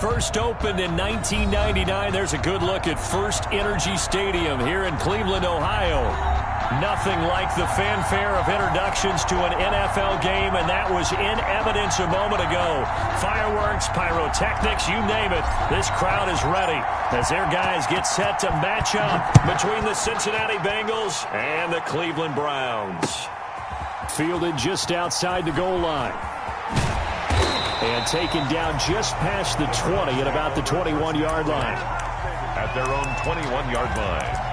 First opened in 1999. There's a good look at First Energy Stadium here in Cleveland, Ohio. Nothing like the fanfare of introductions to an NFL game, and that was in evidence a moment ago. Fireworks, pyrotechnics, you name it. This crowd is ready as their guys get set to match up between the Cincinnati Bengals and the Cleveland Browns. Fielded just outside the goal line. And taken down just past the 20 at about the 21-yard line. At their own 21-yard line.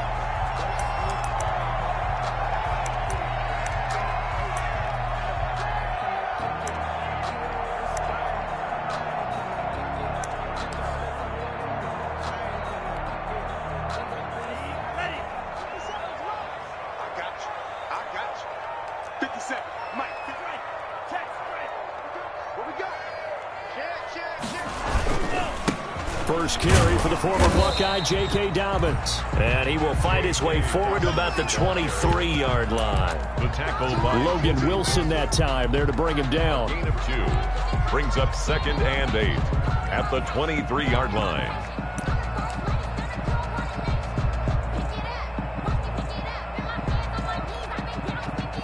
First carry for the former Buckeye, J.K. Dobbins. And he will fight his way forward to about the 23-yard line. The tackle by Logan Wilson that time there to bring him down. Gain of 2. Brings up 2nd and 8 at the 23-yard line.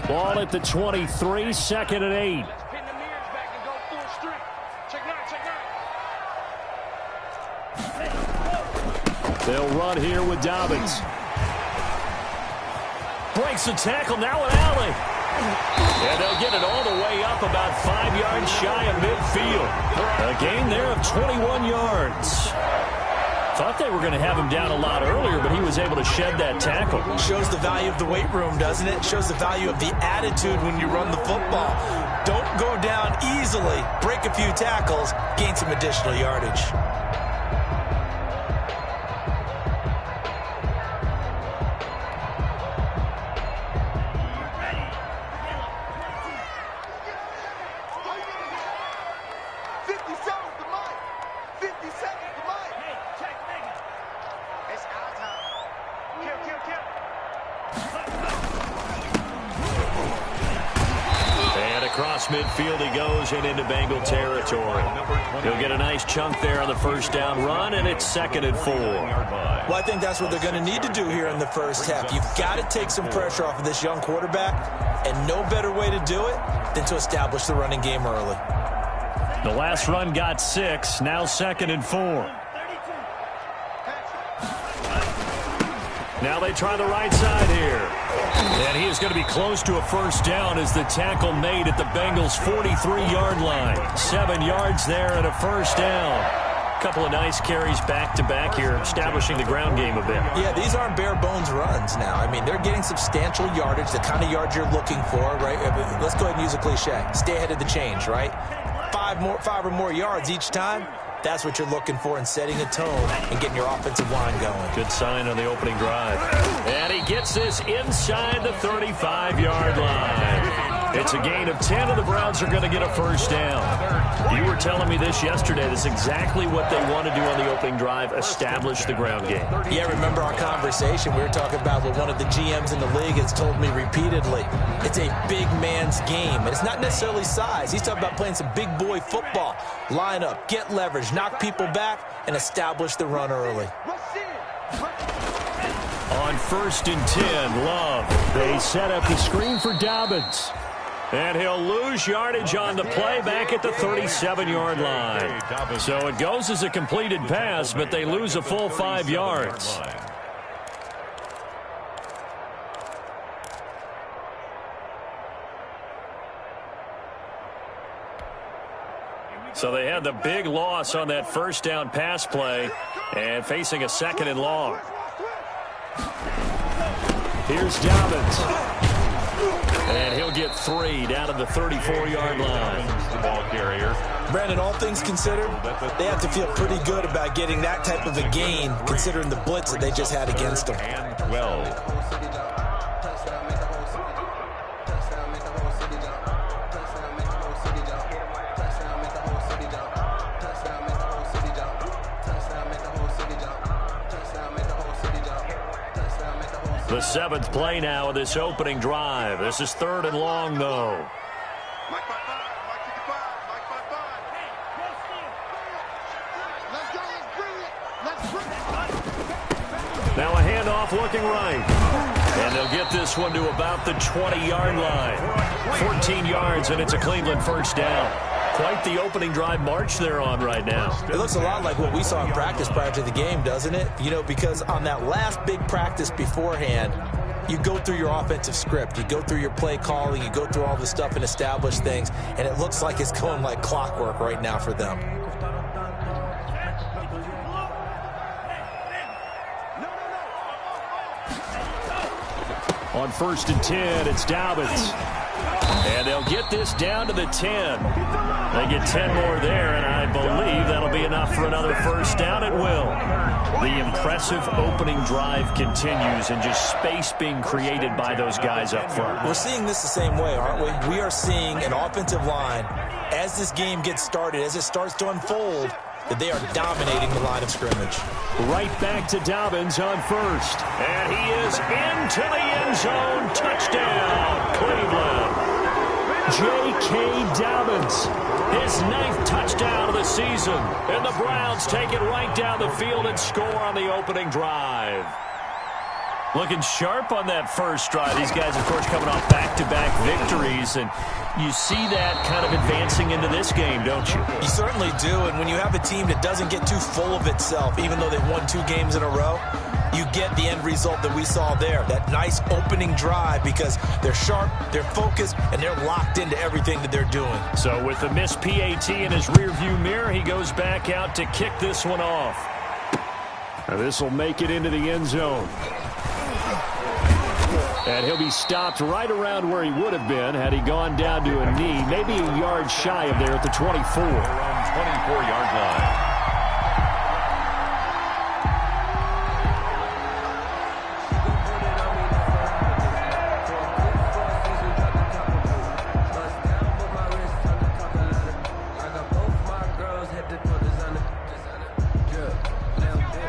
Ball at the 23, 2nd and 8. They'll run here with Dobbins. Breaks the tackle, now an alley. And they'll get it all the way up about 5 yards shy of midfield. A gain there of 21 yards. Thought they were going to have him down a lot earlier, but he was able to shed that tackle. Shows the value of the weight room, doesn't it? Shows the value of the attitude when you run the football. Don't go down easily. Break a few tackles, gain some additional yardage. Midfield he goes and into Bengal territory. He'll get a nice chunk there on the first down run, and it's 2nd and 4. Well, I think that's what they're going to need to do here in the first half. You've got to take some pressure off of this young quarterback, and no better way to do it than to establish the running game early. The last run got 6, now 2nd and 4. Now they try the right side here. And he is going to be close to a first down as the tackle made at the Bengals' 43-yard line. 7 yards there and a first down. A couple of nice carries back-to-back here, establishing the ground game a bit. Yeah, these aren't bare-bones runs now. I mean, they're getting substantial yardage, the kind of yards you're looking for, right? Let's go ahead and use a cliche. Stay ahead of the change, right? 5 or more yards each time. That's what you're looking for in setting a tone and getting your offensive line going. Good sign on the opening drive. And he gets this inside the 35-yard line. It's a gain of 10, and the Browns are going to get a first down. You were telling me this yesterday. This is exactly what they want to do on the opening drive, establish the ground game. Yeah, remember our conversation. We were talking about what one of the GMs in the league has told me repeatedly. It's a big man's game, and it's not necessarily size. He's talking about playing some big boy football. Line up, get leverage, knock people back, and establish the run early. On 1st and 10, Love. They set up the screen for Dobbins. And he'll lose yardage on the play back at the 37-yard line. So it goes as a completed pass, but they lose a full 5 yards. So they had the big loss on that first down pass play and facing a 2nd and long. Here's Dobbins. And he'll get 3 down to the 34-yard line. The ball carrier. Brandon, all things considered, they have to feel pretty good about getting that type of a gain, considering the blitz that they just had against them. And 12. The 7th play now of this opening drive. This is 3rd and long, though. Now a handoff looking right. And they'll get this one to about the 20-yard line. 14 yards, and it's a Cleveland first down. Quite the opening drive march they're on right now. It looks a lot like what we saw in practice prior to the game, doesn't it? You know, because on that last big practice beforehand, you go through your offensive script. You go through your play calling. You go through all the stuff and establish things. And it looks like it's going like clockwork right now for them. On 1st and 10, it's Dobbins. And they'll get this down to the 10. They get 10 more there, and I believe that'll be enough for another first down. It will. The impressive opening drive continues, and just space being created by those guys up front. We're seeing this the same way, aren't we? We are seeing an offensive line, as this game gets started, as it starts to unfold, that they are dominating the line of scrimmage. Right back to Dobbins on 1st. And he is into the end zone. Touchdown, Cleveland. J.K. Dobbins, his 9th touchdown of the season. And the Browns take it right down the field and score on the opening drive. Looking sharp on that first drive. These guys, of course, coming off back-to-back victories, and you see that kind of advancing into this game, don't you? You certainly do, and when you have a team that doesn't get too full of itself, even though they've won 2 games in a row, you get the end result that we saw there, that nice opening drive, because they're sharp, they're focused, and they're locked into everything that they're doing. So with the missed PAT in his rearview mirror, he goes back out to kick this one off. Now this will make it into the end zone. And he'll be stopped right around where he would have been had he gone down to a knee, maybe a yard shy of there at the 24. Around 24-yard line.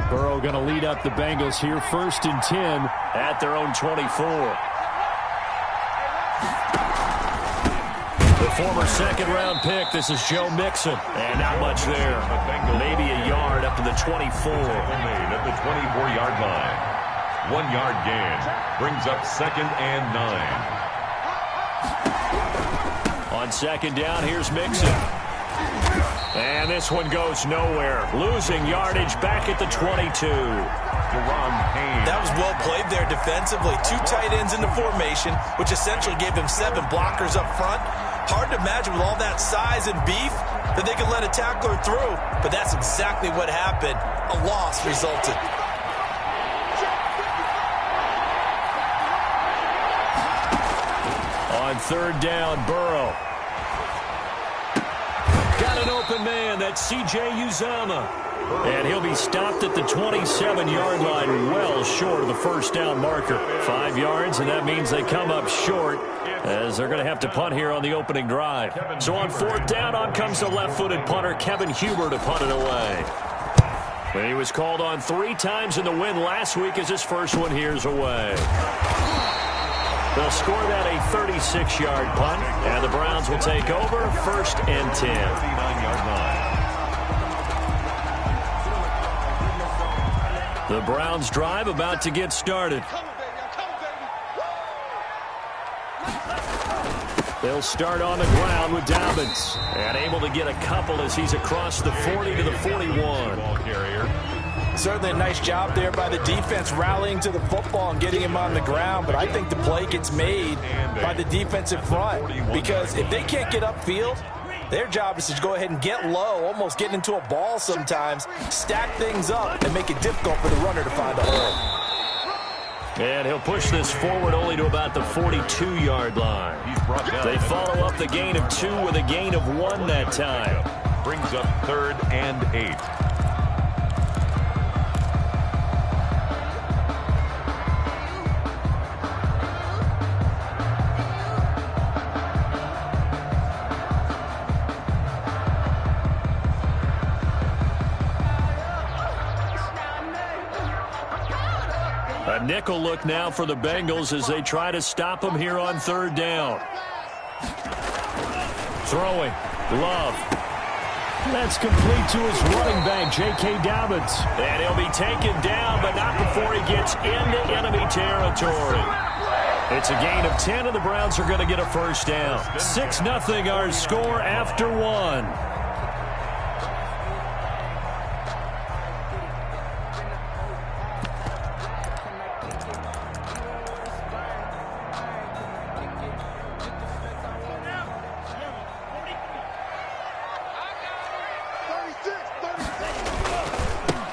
Burrow going to lead up the Bengals here, 1st and 10 at their own 24. The former second-round pick, this is Joe Mixon. And not much there. Maybe a yard up to the 24. Made at the 24-yard line. 1-yard gain brings up 2nd and 9. On 2nd down, here's Mixon. And this one goes nowhere. Losing yardage back at the 22. That was well played there defensively. 2 tight ends in the formation, which essentially gave them 7 blockers up front. Hard to imagine with all that size and beef that they could let a tackler through. But that's exactly what happened. A loss resulted. On 3rd down, Burrow. Got an open man. That's C.J. Uzomah. And he'll be stopped at the 27-yard line, well short of the first down marker. 5 yards, and that means they come up short as they're going to have to punt here on the opening drive. So on 4th down, on comes the left-footed punter, Kevin Huber, to punt it away. When he was called on 3 times in the win last week, as his first one here's away. They'll score that a 36-yard punt, and the Browns will take over 1st and 10. 39-yard line. The Browns drive about to get started. They'll start on the ground with Dobbins, and able to get a couple as he's across the 40 to the 41. Ball carrier. Certainly a nice job there by the defense rallying to the football and getting him on the ground, but I think the play gets made by the defensive front, because if they can't get upfield, their job is to go ahead and get low, almost get into a ball sometimes, stack things up, and make it difficult for the runner to find a hole. And he'll push this forward only to about the 42-yard line. They follow up the gain of 2 with a gain of 1 that time. Brings up 3rd and 8. A nickel look now for the Bengals as they try to stop him here on 3rd down. Throwing. Love. That's complete to his running back, J.K. Dobbins. And he'll be taken down, but not before he gets into enemy territory. It's a gain of 10, and the Browns are going to get a first down. 6-0 our score after one.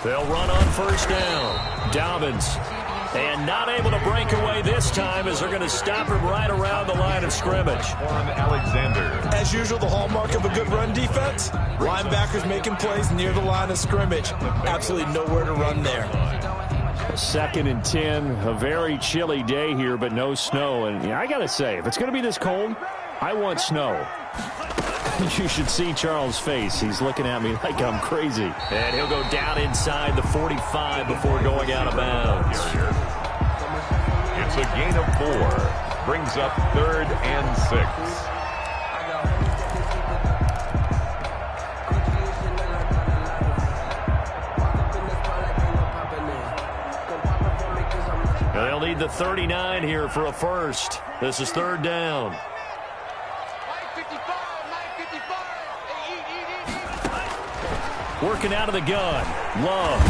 They'll run on first down. Dobbins. And not able to break away this time as they're going to stop him right around the line of scrimmage. On Alexander. As usual, the hallmark of a good run defense, linebackers making plays near the line of scrimmage. Absolutely nowhere to run there. 2nd and 10, a very chilly day here, but no snow. And I got to say, if it's going to be this cold, I want snow. You should see Charles' face. He's looking at me like I'm crazy. And he'll go down inside the 45 before going out of bounds. It's a gain of 4. Brings up 3rd and 6. Now they'll need the 39 here for a first. This is 3rd down. Working out of the gun. Love.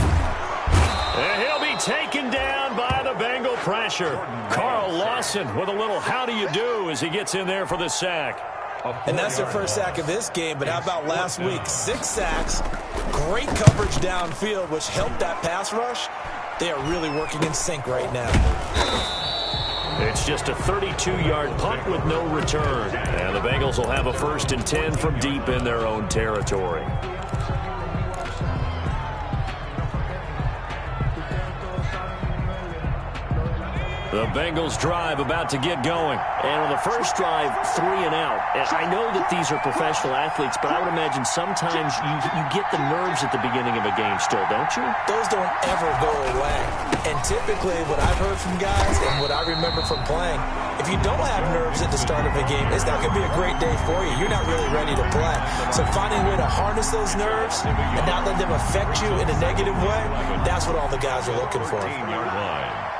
And he'll be taken down by the Bengal pressure. Carl Lawson with a little how do you do as he gets in there for the sack. And that's their first sack of this game, but how about last week? 6 sacks, great coverage downfield, which helped that pass rush. They are really working in sync right now. It's just a 32-yard punt with no return. And the Bengals will have a 1st and 10 from deep in their own territory. The Bengals drive about to get going. And on the first drive, 3 and out. And I know that these are professional athletes, but I would imagine sometimes you get the nerves at the beginning of a game still, don't you? Those don't ever go away. And typically what I've heard from guys and what I remember from playing, if you don't have nerves at the start of a game, it's not going to be a great day for you. You're not really ready to play. So finding a way to harness those nerves and not let them affect you in a negative way, that's what all the guys are looking for. 15-yard line.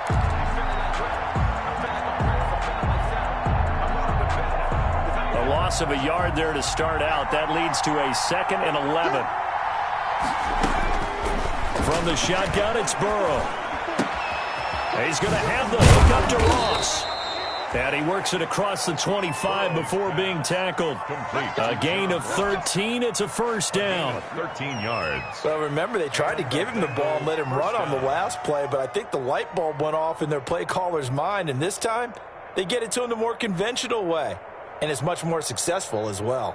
A loss of a yard there to start out. That leads to a 2nd and 11. From the shotgun, it's Burrow. He's going to have the hook up to Ross. And he works it across the 25 before being tackled. A gain of 13. It's a first down. 13 yards. Well, remember, they tried to give him the ball and let him run on the last play, but I think the light bulb went off in their play caller's mind, and this time they get it to him the more conventional way, and it's much more successful as well.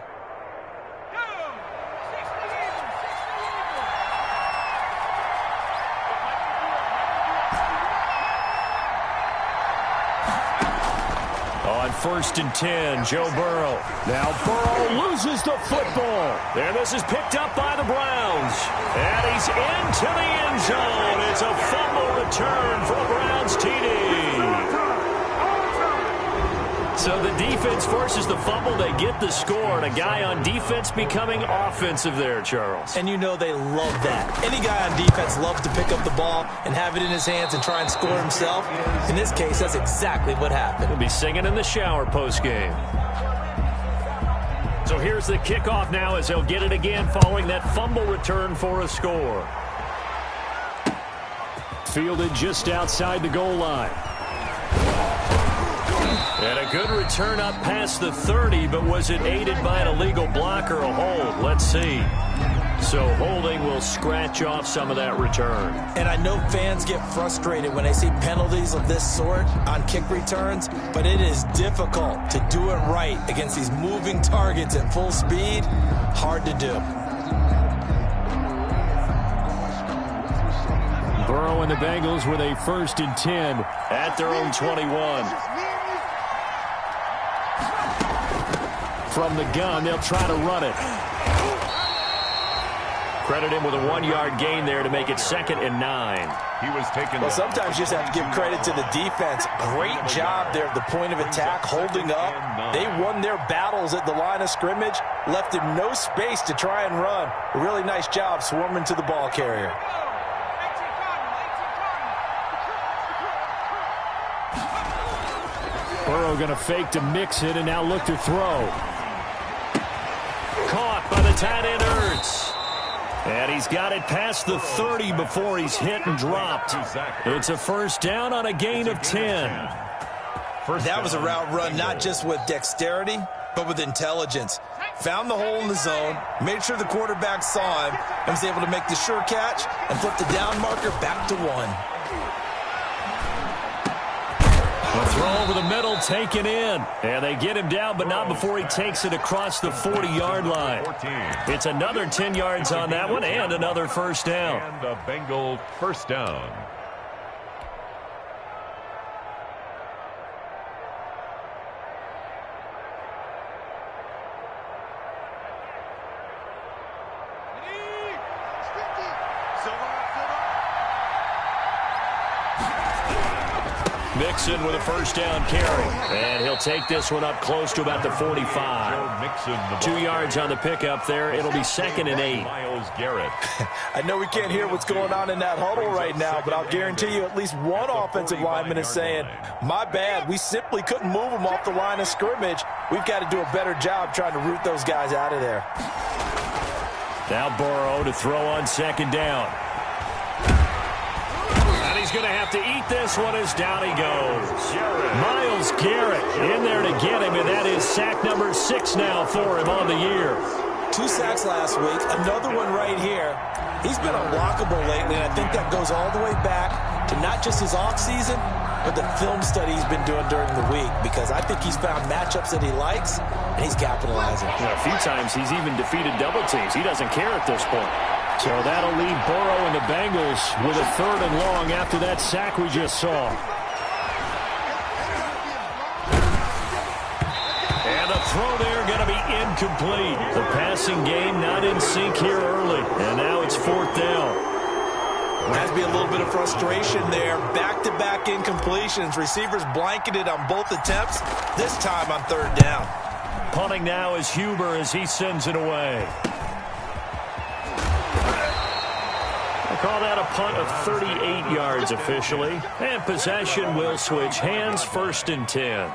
On 1st and 10, Joe Burrow. Now Burrow loses the football. And this is picked up by the Browns. And he's into the end zone. It's a fumble return for a Browns TD. So the defense forces the fumble. They get the score. And a guy on defense becoming offensive there, Charles. And you know they love that. Any guy on defense loves to pick up the ball and have it in his hands and try and score himself. In this case, that's exactly what happened. He'll be singing in the shower postgame. So here's the kickoff now as they'll get it again following that fumble return for a score. Fielded just outside the goal line. And a good return up past the 30, but was it aided by an illegal block or a hold? Let's see. So holding will scratch off some of that return. And I know fans get frustrated when they see penalties of this sort on kick returns, but it is difficult to do it right against these moving targets at full speed. Hard to do. Burrow and the Bengals with a 1st and 10 at their own 21. From the gun, they'll try to run it. Credit him with a 1-yard gain there to make it 2nd and 9. He was taken. Well, sometimes you just have to give credit to the defense. Great job there at the point of attack, holding up. They won their battles at the line of scrimmage, left him no space to try and run. A really nice job swarming to the ball carrier. Burrow going to fake to mix it and now look to throw. Caught by the tight end Ertz. And he's got it past the 30 before he's hit and dropped. It's a first down on a gain of 10. That was a route run not just with dexterity, but with intelligence. Found the hole in the zone, made sure the quarterback saw him, and was able to make the sure catch and flip the down marker back to 1. A throw over the middle, taken in. And they get him down, but not before he takes it across the 40-yard line. It's another 10 yards on that one and another first down. And a Bengal first down. Mixon with a first down carry. And he'll take this one up close to about the 45. 2 yards on the pickup there. It'll be 2nd and 8. Myles Garrett. I know we can't hear what's going on in that huddle right now, but I'll guarantee you at least one offensive lineman is saying, my bad, we simply couldn't move them off the line of scrimmage. We've got to do a better job trying to root those guys out of there. Now Burrow to throw on 2nd down. He's going to have to eat this one as down he goes. Myles Garrett in there to get him, and that is sack number 6 now for him on the year. 2 sacks last week, another one right here. He's been unblockable lately, and I think that goes all the way back to not just his offseason, but the film study he's been doing during the week, because I think he's found matchups that he likes, and he's capitalizing. A few times he's even defeated double teams. He doesn't care at this point. So that'll leave Burrow and the Bengals with a 3rd and long after that sack we just saw. And the throw there going to be incomplete. The passing game not in sync here early. And now it's 4th down. Has to be a little bit of frustration there. Back-to-back incompletions. Receivers blanketed on both attempts, this time on 3rd down. Punting now is Huber as he sends it away. Call that a punt of 38 yards officially. And possession will switch hands, 1st and 10.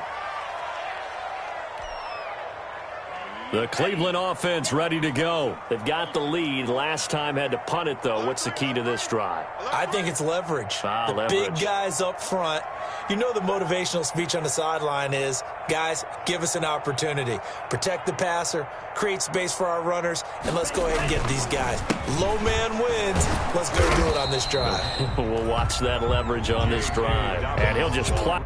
The Cleveland offense ready to go. They've got the lead. Last time had to punt it, though. What's the key to this drive? I think it's leverage. The leverage. Big guys up front. You know the motivational speech on the sideline is, guys, give us an opportunity. Protect the passer, create space for our runners, and let's go ahead and get these guys. Low man wins. Let's go do it on this drive. We'll watch that leverage on this drive. And he'll just plot.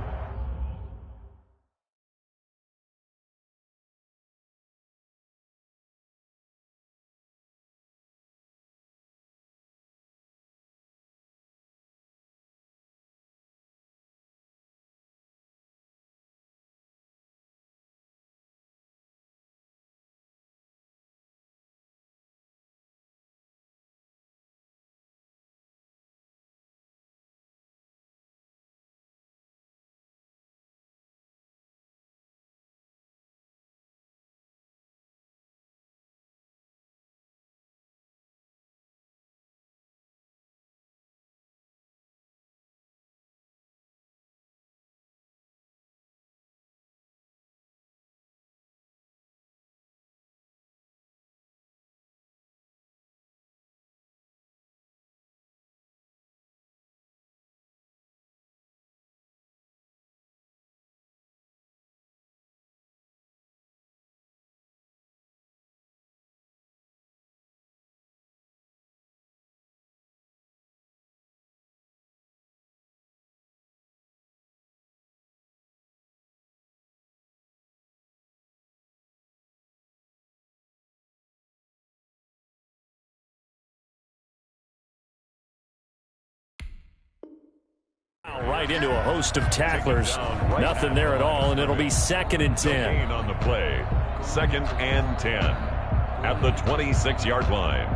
Right into a host of tacklers. Nothing there at all, and it'll be 2nd and 10. On the play, 2nd and 10 at the 26-yard line.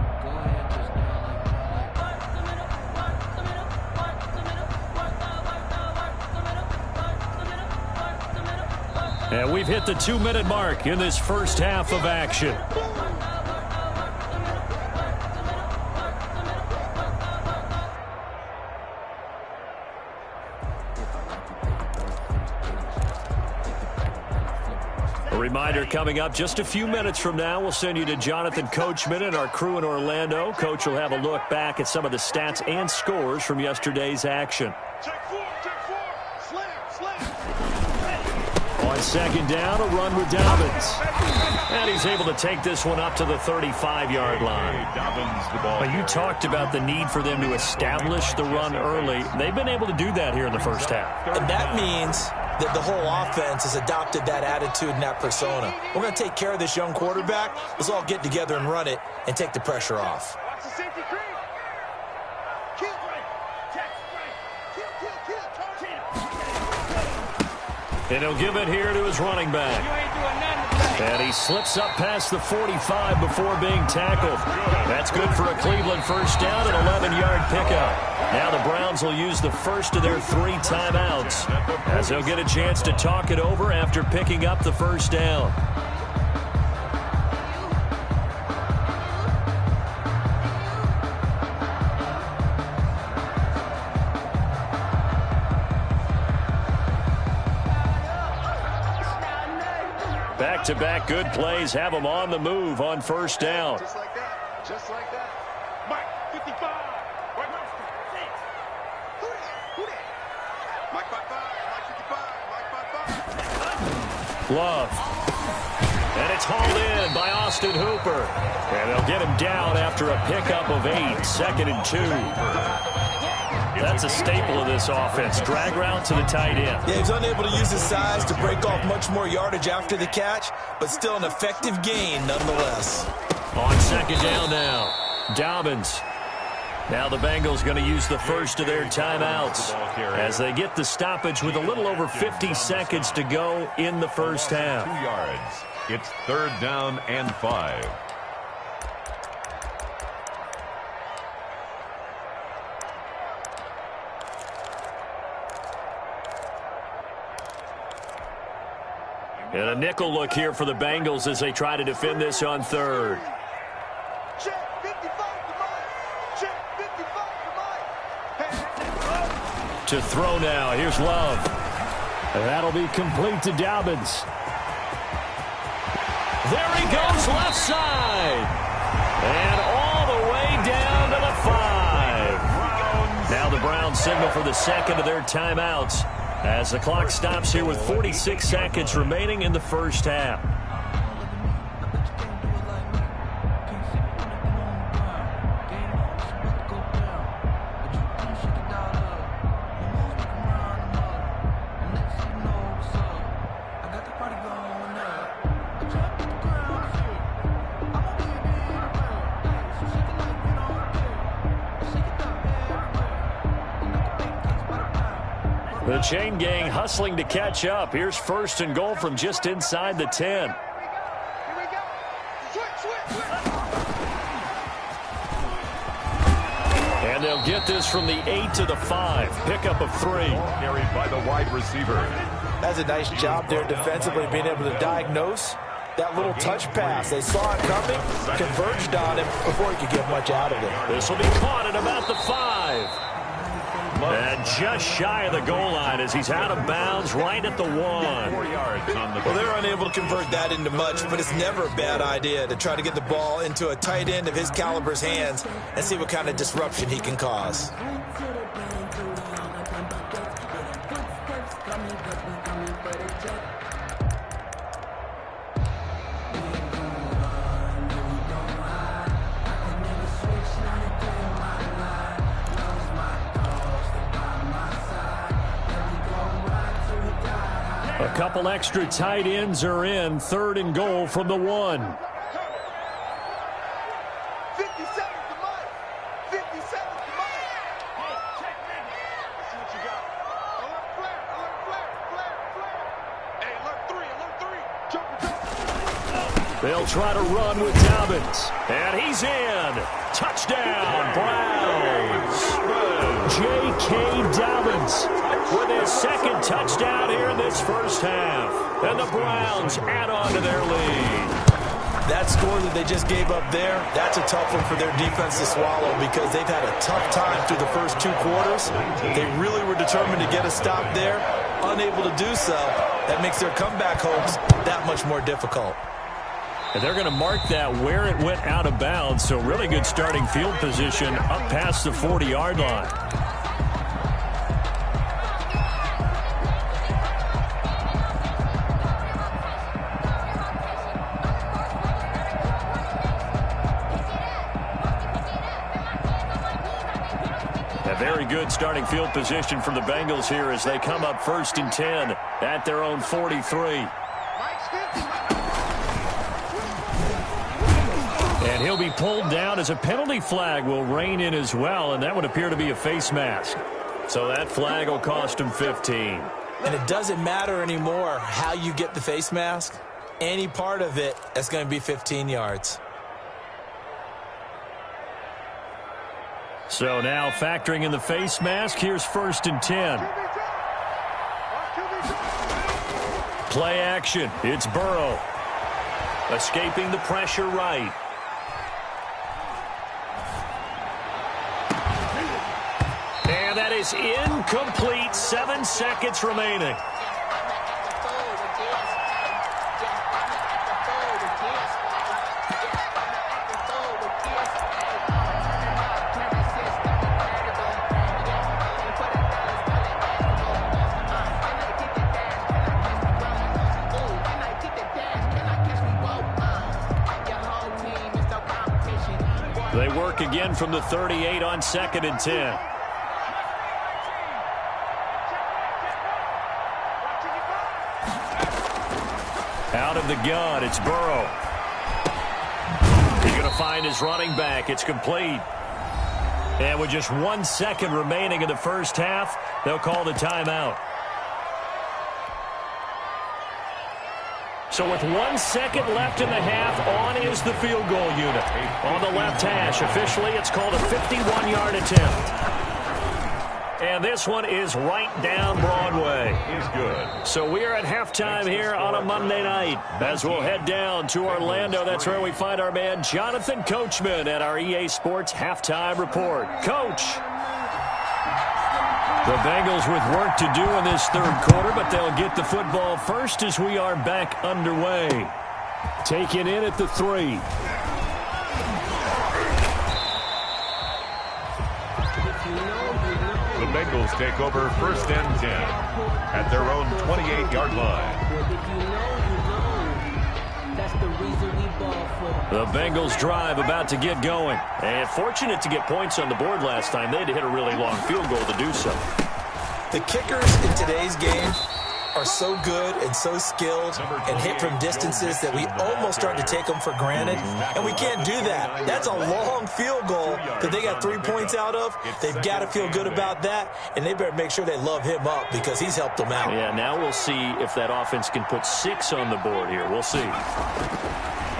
And we've hit the 2-minute mark in this first half of action. A reminder coming up just a few minutes from now, we'll send you to Jonathan Coachman and our crew in Orlando. Coach will have a look back at some of the stats and scores from yesterday's action. On second down, a run with Dobbins. And he's able to take this one up to the 35-yard line. But you talked about the need for them to establish the run early. They've been able to do that here in the first half. And that means that the whole offense has adopted that attitude and that persona. We're going to take care of this young quarterback. Let's all get together and run it and take the pressure off. And he'll give it here to his running back. And he slips up past the 45 before being tackled. That's good for a Cleveland first down and 11-yard pickup. Now the Browns will use the first of their 3 timeouts as they'll get a chance to talk it over after picking up the first down. Back-to-back good plays have them on the move on first down. Just like that. Just like that. Mike, 55. Who that? Mike 55. Mike 55. Mike 55. Love. And it's hauled in by Austin Hooper. And they'll get him down after a pickup of 8, 2nd and 2. That's a staple of this offense. Drag route to the tight end. Yeah, he's unable to use his size to break off much more yardage after the catch, but still an effective gain nonetheless. On second down now, Dobbins. Now the Bengals going to use the first of their timeouts as they get the stoppage with a little over 50 seconds to go in the first half. 2 yards. It's 3rd down and 5. And a nickel look here for the Bengals as they try to defend this on 3rd. Check 55 to Mike. Check 55 to Mike. To throw now. Here's Love. And that'll be complete to Dobbins. There he goes left side. And all the way down to the 5. Now the Browns signal for the second of their timeouts as the clock stops here with 46 seconds remaining in the first half. The chain gang hustling to catch up. Here's 1st and goal from just inside the 10. Here we go. Switch. And they'll get this from the 8 to the 5. Pickup of 3. Carried by the wide receiver. That's a nice job there defensively, being able to diagnose that little touch pass. They saw it coming, converged on him before he could get much out of it. This will be caught at about the 5. And just shy of the goal line as he's out of bounds right at the 1. 4 yards on the Well, they're unable to convert that into much, but it's never a bad idea to try to get the ball into a tight end of his caliber's hands and see what kind of disruption he can cause. A couple extra tight ends are in. 3rd and goal from the 1. 57 to Mike. 57 to Mike. Let's see what you got. Alert flare. Hey, alert 3. They'll try to run with Dobbins. And he's in. Touchdown, Browns. J.K. Dobbins with his second touchdown here in this first half. And the Browns add on to their lead. That score that they just gave up there, that's a tough one for their defense to swallow because they've had a tough time through the first 2 quarters. They really were determined to get a stop there, unable to do so. That makes their comeback hopes that much more difficult. And they're going to mark that where it went out of bounds, so really good starting field position up past the 40-yard line. Very good starting field position from the Bengals here as they come up 1st and 10 at their own 43. And he'll be pulled down as a penalty flag will rein in as well, and that would appear to be a face mask. So that flag will cost him 15. And it doesn't matter anymore how you get the face mask. Any part of it, that's going to be 15 yards. So now factoring in the face mask, here's 1st and 10. Play action. It's Burrow. Escaping the pressure right. And that is incomplete. 7 seconds remaining. They work again from the 38 on 2nd and 10. Out of the gun, it's Burrow. He's going to find his running back. It's complete. And with just 1 second remaining in the first half, they'll call the timeout. So with 1 second left in the half, on is the field goal unit. On the left hash, officially it's called a 51-yard attempt. And this one is right down Broadway. He's good. So we are at halftime here on a Monday night as we'll head down to Orlando. That's where we find our man Jonathan Coachman at our EA Sports Halftime Report. Coach. The Bengals with work to do in this 3rd quarter, but they'll get the football first as we are back underway. Taken in at the 3. The Bengals take over 1st and 10 at their own 28-yard line. The Bengals drive about to get going. And fortunate to get points on the board last time. They had to hit a really long field goal to do so. The kickers in today's game are so good and so skilled and hit from distances that we almost start to take them for granted. And we can't do that. That's a long field goal that they got 3 points out of. They've got to feel good about that, and they better make sure they love him up because he's helped them out. Yeah, now we'll see if that offense can put 6 on the board here. We'll see.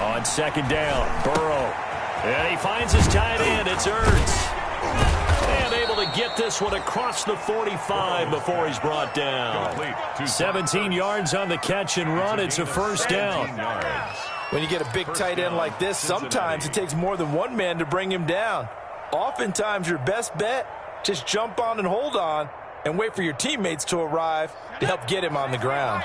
On 2nd down, Burrow. And he finds his tight end. It's Ertz. And able to get this one across the 45 before he's brought down. 17 yards on the catch and run. It's a 1st down. When you get a big tight end like this, sometimes it takes more than one man to bring him down. Oftentimes, your best bet, just jump on and hold on and wait for your teammates to arrive to help get him on the ground.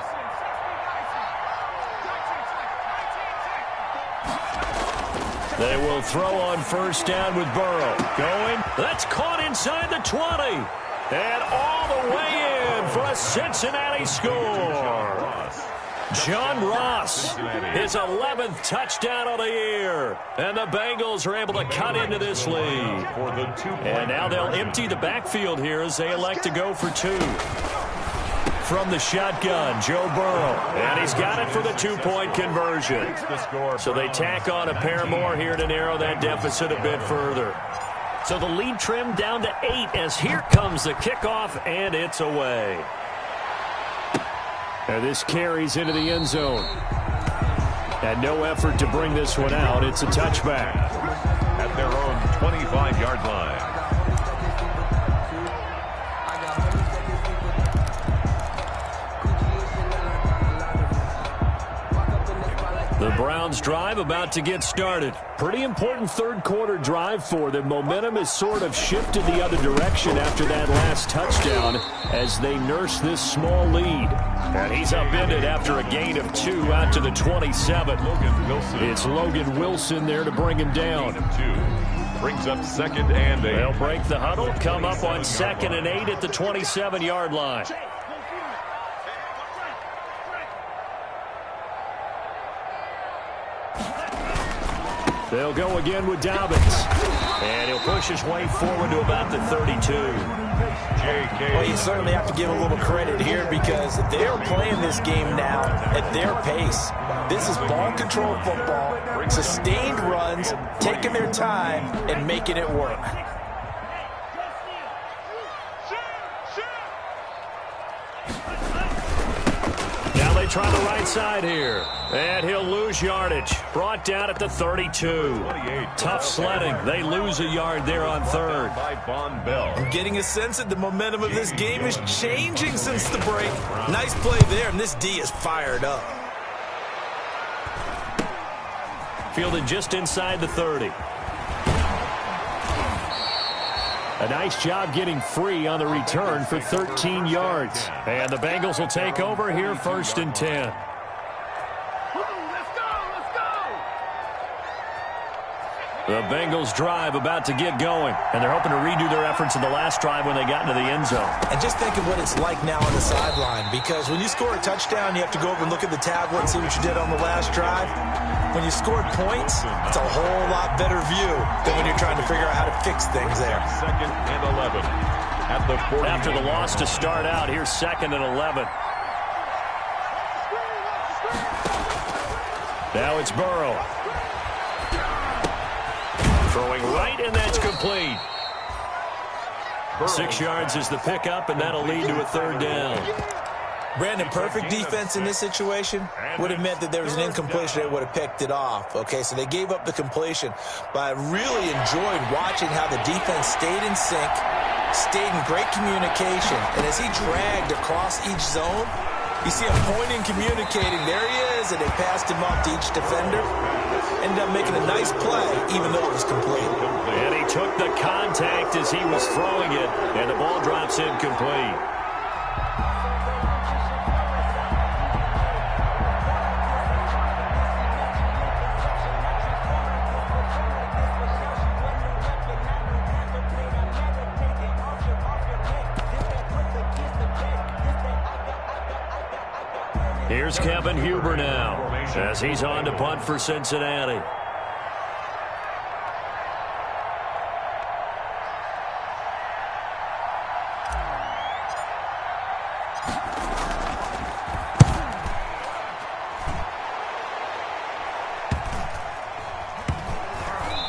They will throw on 1st down with Burrow. Going. That's caught inside the 20. And all the way in for a Cincinnati score. John Ross, his 11th touchdown of the year. And the Bengals are able to cut into this lead. And now they'll empty the backfield here as they elect to go for 2. From the shotgun, Joe Burrow. And he's got it for the 2-point conversion. So they tack on a pair more here to narrow that deficit a bit further. So the lead trimmed down to 8 as here comes the kickoff, and it's away. And this carries into the end zone. And no effort to bring this one out. It's a touchback. At their own 25-yard line. Browns drive about to get started. Pretty important third-quarter drive for them. Momentum has sort of shifted the other direction after that last touchdown as they nurse this small lead. And he's upended after a gain of 2 out to the 27. It's Logan Wilson there to bring him down. Brings up 2nd and 8. They'll break the huddle, come up on 2nd and 8 at the 27-yard line. They'll go again with Dobbins. And he'll push his way forward to about the 32. Well, you certainly have to give a little credit here because they're playing this game now at their pace. This is ball control football, sustained runs, taking their time, and making it work. Now they try the right side here. And he'll lose yardage. Brought down at the 32. Tough sledding. They lose a yard there on 3rd. By Von Bell. I'm getting a sense that the momentum of this game is changing since the break. Nice play there, and this D is fired up. Fielded just inside the 30. A nice job getting free on the return for 13 yards. And the Bengals will take over here 1st and 10. The Bengals drive about to get going, and they're hoping to redo their efforts in the last drive when they got into the end zone. And just think of what it's like now on the sideline, because when you score a touchdown, you have to go over and look at the tablet and see what you did on the last drive. When you scored points, it's a whole lot better view than when you're trying to figure out how to fix things there. 2nd and 11 at the 40. After the loss to start out, here's 2nd and 11. Now it's Burrow. Throwing right, and that's complete. 6 yards is the pickup, and that'll lead to a 3rd down. Brandon, perfect defense in this situation would have meant that there was an incompletion that would have picked it off. Okay, so they gave up the completion. But I really enjoyed watching how the defense stayed in sync, stayed in great communication. And as he dragged across each zone, you see him pointing, communicating. There he is, and they passed him off to each defender. Ended up making a nice play, even though it was complete. And he took the contact as he was throwing it, and the ball drops incomplete. Here's Kevin Huber now as he's on to punt for Cincinnati.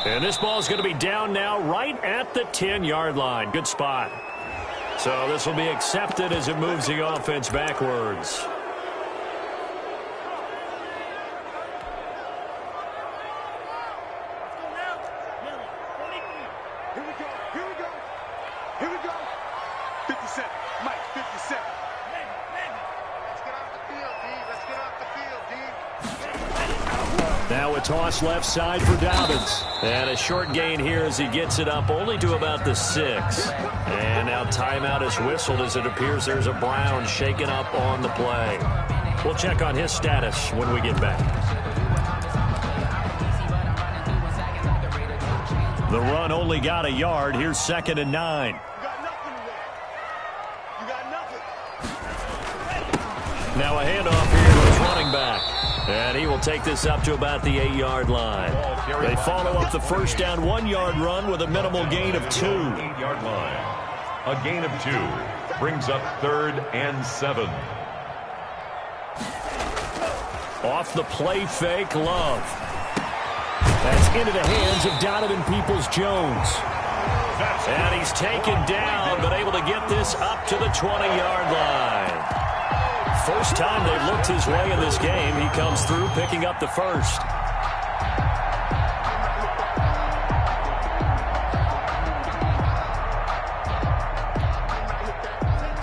And this ball is going to be down now right at the 10-yard line. Good spot. So this will be accepted as it moves the offense backwards. Now a toss left side for Dobbins. And a short gain here as he gets it up only to about the 6. And now timeout is whistled as it appears there's a Brown shaken up on the play. We'll check on his status when we get back. The run only got a yard. Here's 2nd and 9. Now a handoff here to his running back. And he will take this up to about the 8-yard line. They follow up the first down 1-yard run with a minimal gain of 2. 8-yard line. A gain of 2 brings up 3rd and 7. Off the play fake, Love. That's into the hands of Donovan Peoples-Jones. And he's taken down, but able to get this up to the 20-yard line. First time they've looked his way in this game. He comes through picking up the first.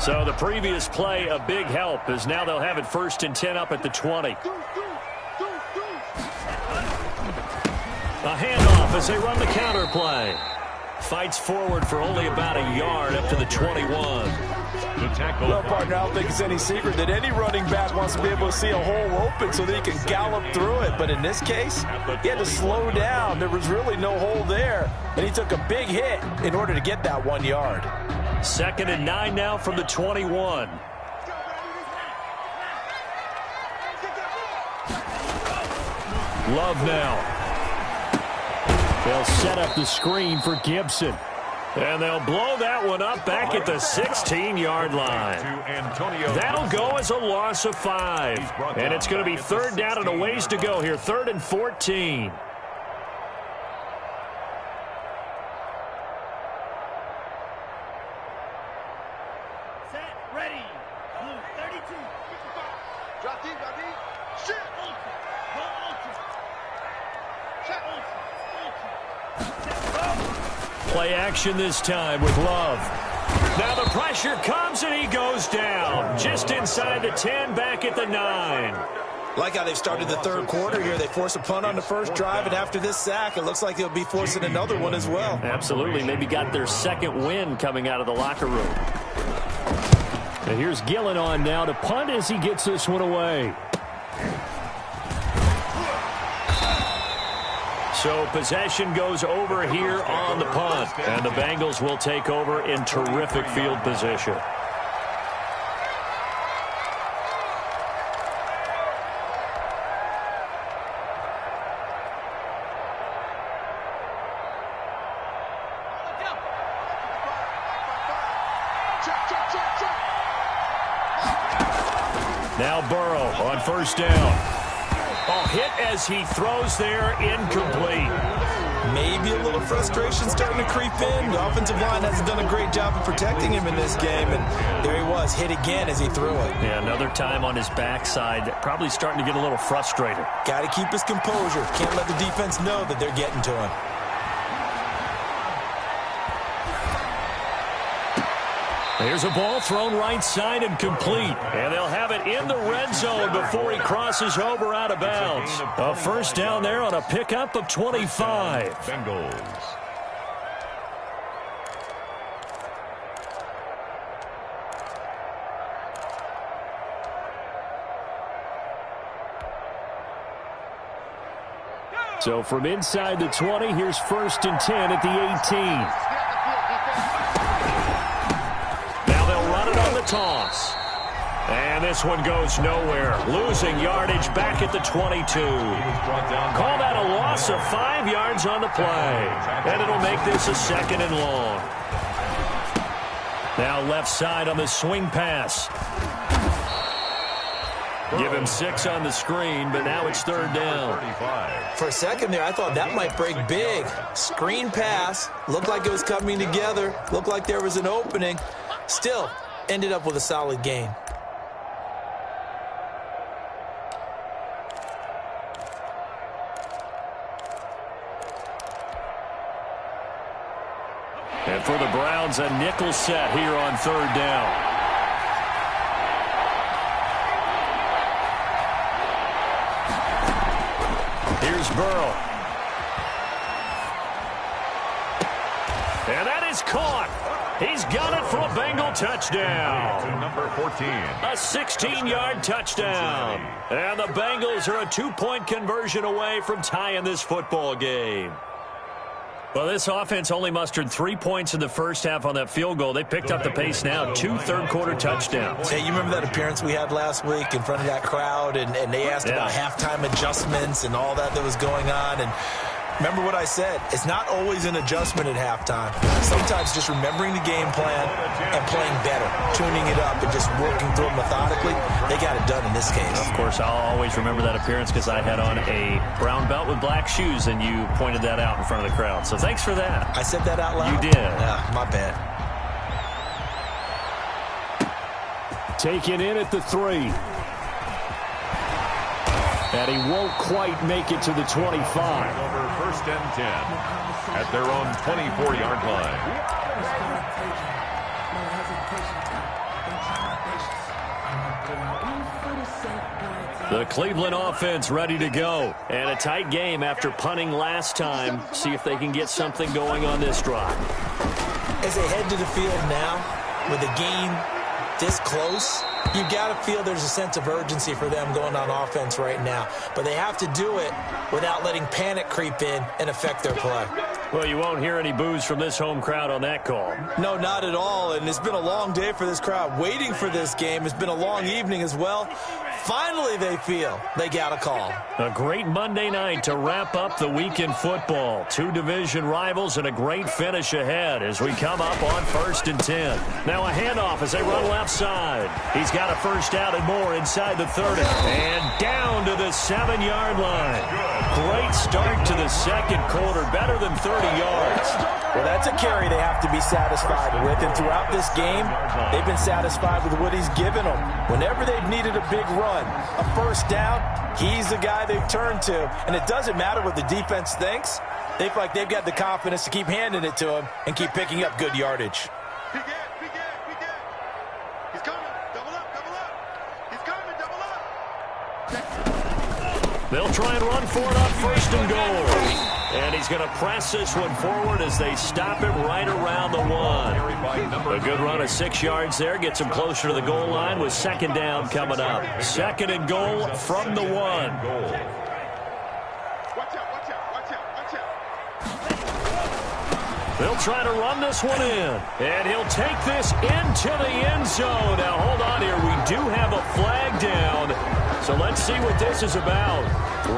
So the previous play, a big help, as now they'll have it 1st and 10 up at the 20. A handoff as they run the counter play. Fights forward for only about a yard up to the 21. The tackle. Well, partner, I don't think it's any secret that any running back wants to be able to see a hole open so that he can gallop through it. But in this case, he had to slow down. There was really no hole there, and he took a big hit in order to get that 1 yard. 2nd and 9 now from the 21. Love now. They'll set up the screen for Gibson. And they'll blow that one up back at the 16-yard line. That'll go as a loss of 5. And it's going to be 3rd down and a ways to go here. 3rd and 14. Set, ready. Blue 32. Drop deep, Shit. Play action this time with Love. Now the pressure comes and he goes down. Just inside the 10, back at the 9. Like how they've started the 3rd quarter here. They force a punt on the first drive, and after this sack, it looks like they'll be forcing another one as well. Absolutely. Maybe got their 2nd win coming out of the locker room. And here's Gillen on now to punt as he gets this one away. So possession goes over here on the punt, and the Bengals will take over in terrific field position. Now Burrow on 1st down. Oh, hit as he throws there, incomplete. Maybe a little frustration starting to creep in. The offensive line hasn't done a great job of protecting him in this game, and there he was, hit again as he threw it. Yeah, another time on his backside, probably starting to get a little frustrated. Got to keep his composure. Can't let the defense know that they're getting to him. Here's a ball thrown right side and complete. And they'll have it in the red zone before he crosses over out of bounds. A 1st down there on a pickup of 25. Bengals. So from inside the 20, here's 1st and 10 at the 18. Toss. And this one goes nowhere. Losing yardage back at the 22. Call that a loss of 5 yards on the play. And it'll make this a 2nd and long. Now left side on the swing pass. Give him 6 on the screen, but now it's 3rd down. For a second there, I thought that might break big. Screen pass. Looked like it was coming together. Looked like there was an opening. Still, ended up with a solid gain. And for the Browns, a nickel set here on 3rd down. Here's Burrow. And that is caught. He's got it for a Bengal touchdown. Number 14. A 16-yard touchdown. And the Bengals are a 2-point conversion away from tying this football game. Well, this offense only mustered 3 points in the first half on that field goal. They picked up the pace now. 2 third-quarter touchdowns. Hey, you remember that appearance we had last week in front of that crowd, and they asked about halftime adjustments and all that was going on, and remember what I said. It's not always an adjustment at halftime. Sometimes just remembering the game plan and playing better, tuning it up and just working through it methodically. They got it done in this case. Of course, I'll always remember that appearance because I had on a brown belt with black shoes, and you pointed that out in front of the crowd. So thanks for that. I said that out loud? You did. Yeah, my bad. Taken in at the 3. And he won't quite make it to the 25. Over 1st and 10 at their own 24-yard line. The Cleveland offense ready to go. And a tight game after punting last time. See if they can get something going on this drive. As they head to the field now, with the game this close, you've got to feel there's a sense of urgency for them going on offense right now. But they have to do it without letting panic creep in and affect their play. Well, you won't hear any boos from this home crowd on that call. No, not at all. And it's been a long day for this crowd waiting for this game. It's been a long evening as well. Finally, they feel they got a call. A great Monday night to wrap up the week in football. Two division rivals and a great finish ahead as we come up on 1st and 10. Now a handoff as they run left side. He's got a first down and more inside the 30. And down to the 7-yard line. Great start to the second quarter. Better than 30 yards. Well, that's a carry they have to be satisfied with. And throughout this game, they've been satisfied with what he's given them. Whenever they've needed a big run, a first down, he's the guy they've turned to. And it doesn't matter what the defense thinks. They feel like they've got the confidence to keep handing it to him and keep picking up good yardage. Big gap. He's coming. Double up. He's coming. Double up. They'll try and run for it on 1st and goal. And he's going to press this one forward as they stop it right around the 1. A good run of 6 yards there. Gets him closer to the goal line with 2nd down coming up. 2nd and goal from the 1. Watch out. They'll try to run this one in. And he'll take this into the end zone. Now, hold on here. We do have a flag down. So let's see what this is about.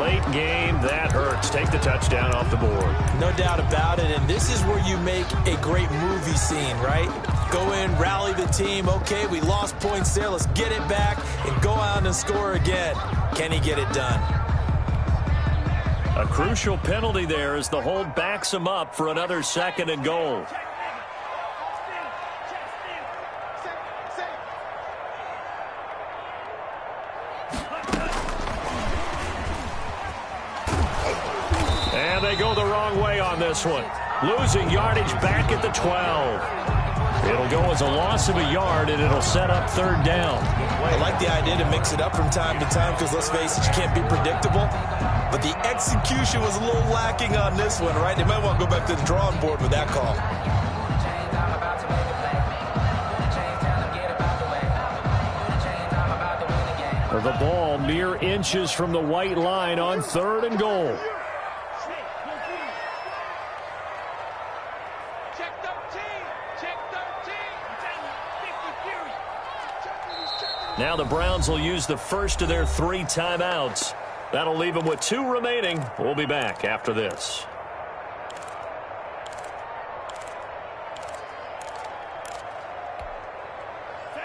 Late game, that hurts. Take the touchdown off the board. No doubt about it, and this is where you make a great movie scene, right? Go in, rally the team. Okay, we lost points there. Let's get it back and go out and score again. Can he get it done? A crucial penalty there as the hold backs him up for another 2nd and goal. And they go the wrong way on this one. Losing yardage back at the 12. It'll go as a loss of a yard, and it'll set up 3rd down. I like the idea to mix it up from time to time because, let's face it, you can't be predictable. But the execution was a little lacking on this one, right? They might want to go back to the drawing board with that call. The ball mere inches from the white line on 3rd and goal. Now the Browns will use the first of their 3 timeouts. That'll leave them with 2 remaining. We'll be back after this.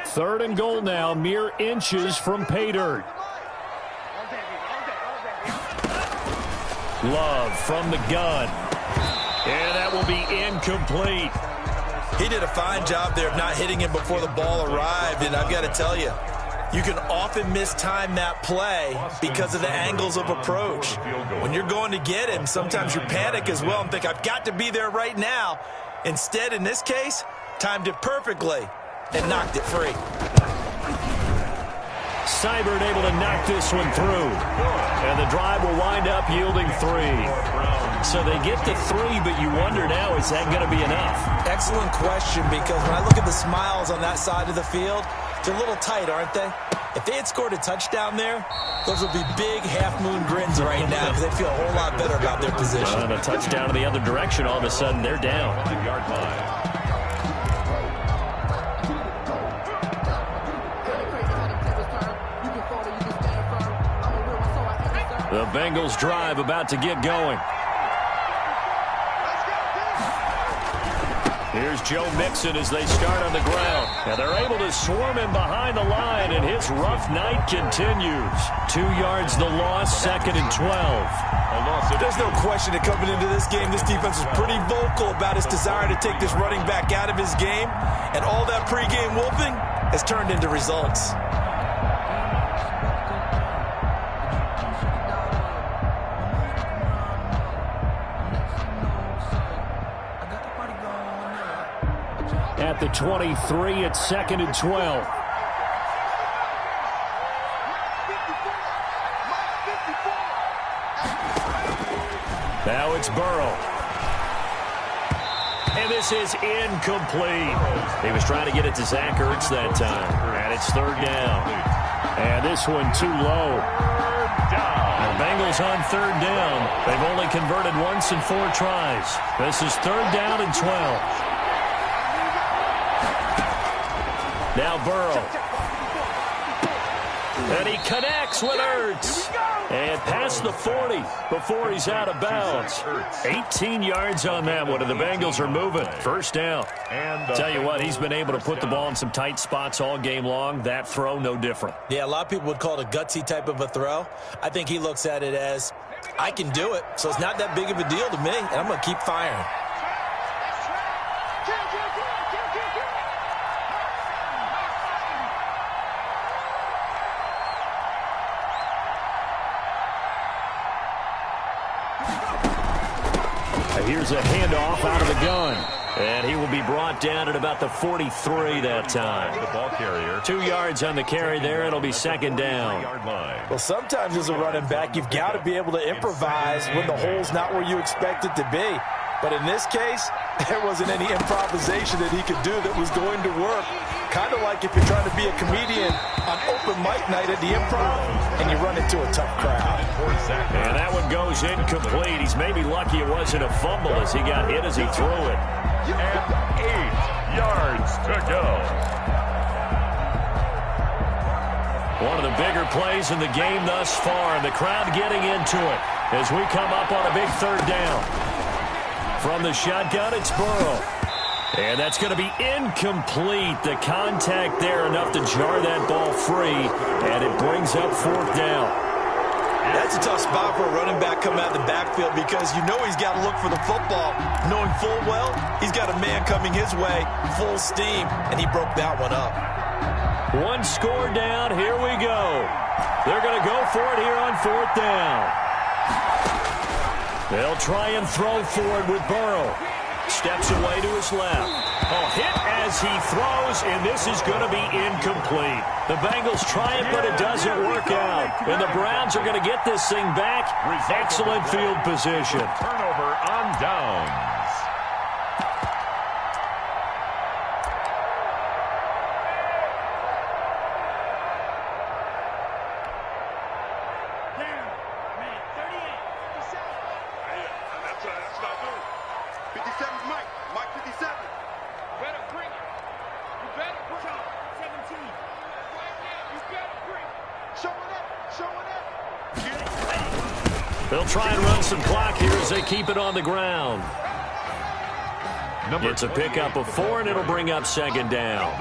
Third and goal now, mere inches from pay dirt. Love from the gun. And that will be incomplete. He did a fine job there of not hitting him before the ball arrived, and I've got to tell you, you can often mistime that play because of the angles of approach. When you're going to get him, sometimes you panic as well and think, I've got to be there right now. Instead, in this case, timed it perfectly and knocked it free. Seibert able to knock this one through. And the drive will wind up yielding 3. So they get to 3, but you wonder now, is that going to be enough? Excellent question, because when I look at the smiles on that side of the field, they're a little tight, aren't they? If they had scored a touchdown there, those would be big half-moon grins right now because they feel a whole lot better about their position. And a touchdown in the other direction, all of a sudden they're down. The Bengals drive about to get going. Here's Joe Mixon as they start on the ground. And they're able to swarm him behind the line, and his rough night continues. 2 yards the loss, 2nd and 12. There's no question that coming into this game, this defense was pretty vocal about its desire to take this running back out of his game. And all that pregame wolfing has turned into results. At the 23, it's 2nd and 12. it's Burrow. And this is incomplete. He was trying to get it to Zach Ertz that time. And it's third down. And this one too low. The Bengals on third down. They've only converted once in 4 tries. This is third down and 12. Now Burrow. And he connects with Ertz. And past the 40 before he's out of bounds. 18 yards on that one, and the Bengals are moving. First down. Tell you what, he's been able to put the ball in some tight spots all game long. That throw, no different. Yeah, a lot of people would call it a gutsy type of a throw. I think he looks at it as, I can do it, so it's not that big of a deal to me, and I'm going to keep firing. Here's a handoff out of the gun. And he will be brought down at about the 43 that time. The ball carrier. 2 yards on the carry there. It'll be second down. Well, sometimes as a running back, you've got to be able to improvise when the hole's not where you expect it to be. But in this case, there wasn't any improvisation that he could do that was going to work. Kind of like if you're trying to be a comedian on open mic night at the Improv and you run into a tough crowd. And that one goes incomplete. He's maybe lucky it wasn't a fumble as he got hit as he threw it. And 8 yards to go. One of the bigger plays in the game thus far, and the crowd getting into it as we come up on a big third down. From the shotgun, it's Burrow. And that's going to be incomplete. The contact there enough to jar that ball free, and it brings up fourth down. That's a tough spot for a running back coming out of the backfield because you know he's got to look for the football, knowing full well he's got a man coming his way, full steam, and he broke that one up. One score down. Here we go. They're going to go for it here on fourth down. They'll try and throw for it with Burrow. Steps away to his left. Oh, hit as he throws, and this is going to be incomplete. The Bengals try it, but it doesn't work out. And the Browns are going to get this thing back. Excellent field position. Turnover on downs. They'll try and run some clock here as they keep it on the ground. It's a pickup of 4, and it'll bring up second down.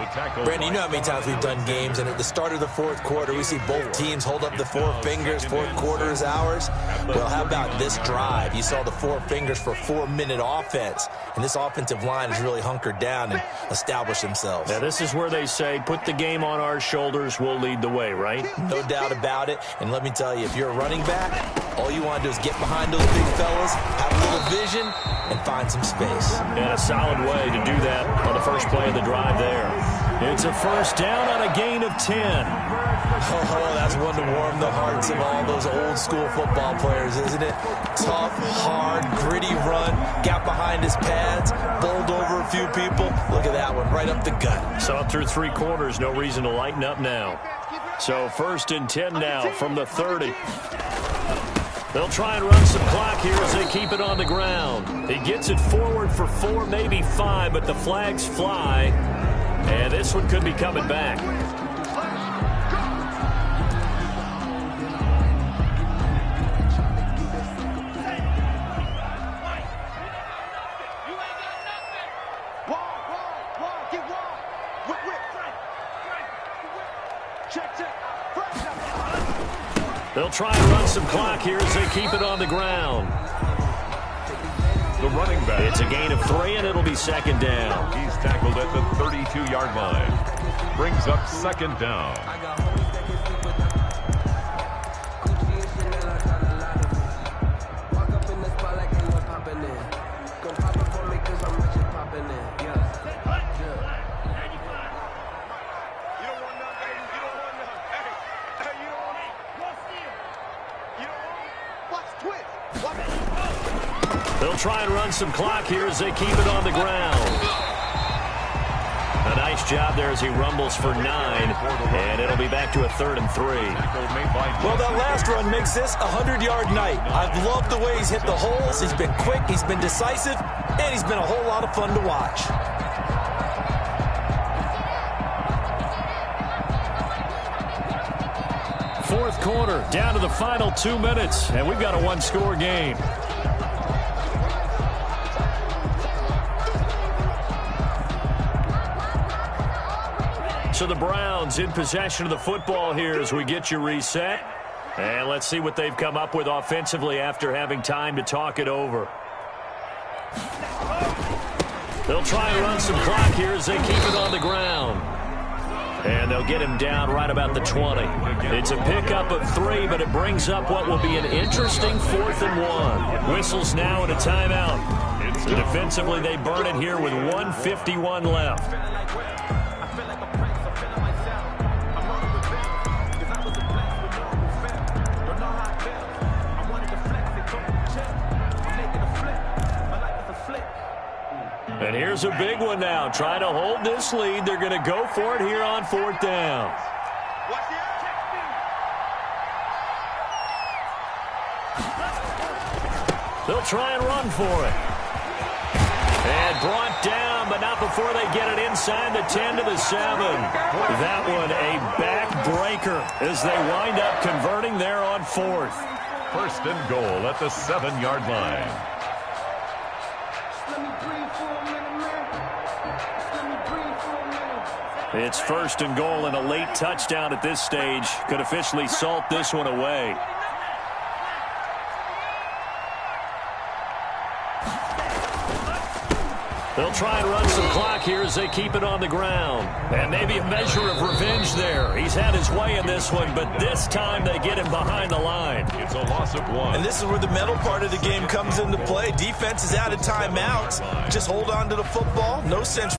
Brandon, you know how many times we've done games, and at the start of the fourth quarter, we see both teams hold up the 4 fingers, fourth quarter is ours. Well, how about this drive? You saw the 4 fingers for 4-minute offense, and this offensive line has really hunkered down and established themselves. Now, this is where they say, put the game on our shoulders, we'll lead the way, right? No doubt about it, and let me tell you, if you're a running back, all you want to do is get behind those big fellas, have a little vision, and find some space. And a solid way to do that on the first play of the drive there. It's a first down on a gain of 10. Oh, that's one to warm the hearts of all those old school football players, isn't it? Tough, hard, gritty run, got behind his pads, bowled over a few people. Look at that one, right up the gut. Saw through 3 quarters, no reason to lighten up now. So first and 10 now from the 30. They'll try and run some clock here as they keep it on the ground. He gets it forward for 4, maybe 5, but the flags fly. And this one could be coming back. They'll try and run some clock here as they keep it on the ground. The running back. It's a gain of 3, and it'll be second down. He's tackled at the 32-yard line. Brings up second down. try and run some clock here as they keep it on the ground. A nice job there as he rumbles for 9, and it'll be back to a 3rd and 3. Well, that last run makes this a 100-yard night. I've loved the way he's hit the holes. He's been quick, he's been decisive, and he's been a whole lot of fun to watch. Fourth quarter, down to the final 2 minutes, and we've got a one-score game. So the Browns in possession of the football here as we get you reset. And let's see what they've come up with offensively after having time to talk it over. They'll try and run some clock here as they keep it on the ground. And they'll get him down right about the 20. It's a pickup of 3, but it brings up what will be an interesting 4th and 1. Whistles now and a timeout. Defensively, they burn it here with 1:51 left. And here's a big one now. Trying to hold this lead. They're going to go for it here on 4th down. They'll try and run for it. And brought down, but not before they get it inside the 10 to the 7. That one a backbreaker as they wind up converting there on 4th. 1st and goal at the 7-yard line. It's 1st and goal, and a late touchdown at this stage could officially salt this one away. They'll try and run some clock here as they keep it on the ground. And maybe a measure of revenge there. He's had his way in this one, but this time they get him behind the line. It's a loss of 1. And this is where the mental part of the game comes into play. Defense is out of timeouts. Just hold on to the football. No sense